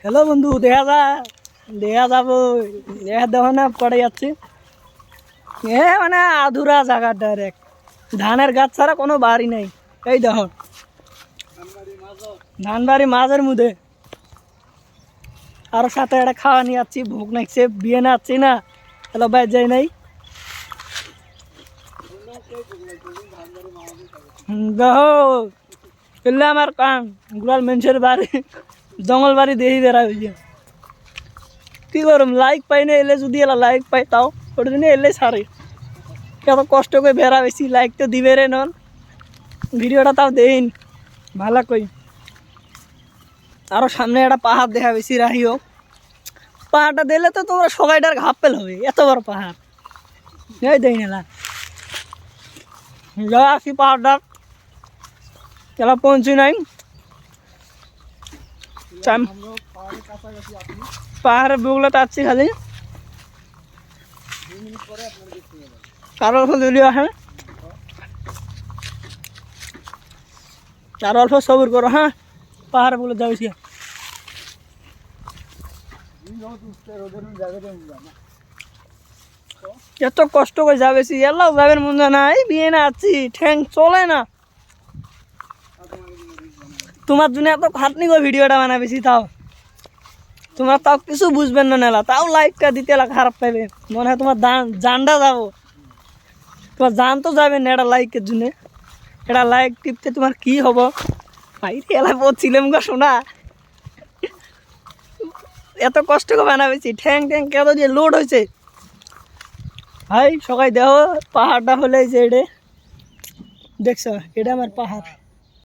Hello বন্ধু, দেখা যাবো। দেখো না পড়ে যাচ্ছে। মানে আধুরা জায়গা ডাইরেক্ট ধানের গাছ ছাড়া কোনো বাড়ি নেই। এই দেখো ধান বাড়ি মাঝের মধ্যে। আরো সাথে একটা খাওয়া নিয়ে যাচ্ছি, ভোগ নাকছে, বিয়ে না যাচ্ছি না। হ্যালো ভাই, যাই নাই। দেখো পেলে আমার কান গুলাল মানুষের বাড়ি, জঙ্গল বাড়ি দেখি বেড়া হয়েছে। কি করুম, লাইক পাই না। এলে যদি এলা লাইক পাই তাও ওটা জন্য এলে ছাড়ে। এত কষ্ট করে বেড়া বেশি, লাইক তো দিবে রে নন। ভিডিওটা তাও দেন ভালো কই। আরো সামনে একটা পাহাড় দেখা বেশি রাহিও। পাহাড়টা দিলে তো তোমরা সবাইটার ঘাপ্পেল হবে, এত বড় পাহাড়। এই দেই না যা আসি পাহাড়টা এলা পৌঁছি নাই। পাহাড়ের বুকলে তাচ্ছি খালি কারো অল্প দলীয় আসে। আর অল্প সবুর করো, হ্যাঁ। পাহাড়ে বলে যাবেছি এত কষ্ট করে যাবেছি, এলাও যাবেন মন জানা। এই বিয়ে না আছি, ঠ্যাং চলে না। তোমার জন্য এত খাটনি করে ভিডিওটা বানাবেছি, তাও তোমার তাও কিছু বুঝবেন না নেলা, তাও লাইকটা দিতে এলা খারাপ পাইবে। মনে হয় তোমার জানটা যাবো। তোমার জান তো যাবে না এটা লাইকের জন্য। এটা লাইক টিপতে তোমার কি হবো? ভাইরে এলা বলছিলাম গো শোনা, এত কষ্ট করে বানাবেছি, ঠ্যাং ট্যাং কেন দিয়ে লোড হয়েছে। ভাই সবাই দেখো পাহাড়টা হলে যে এটা দেখছো, এটা আমার পাহাড়।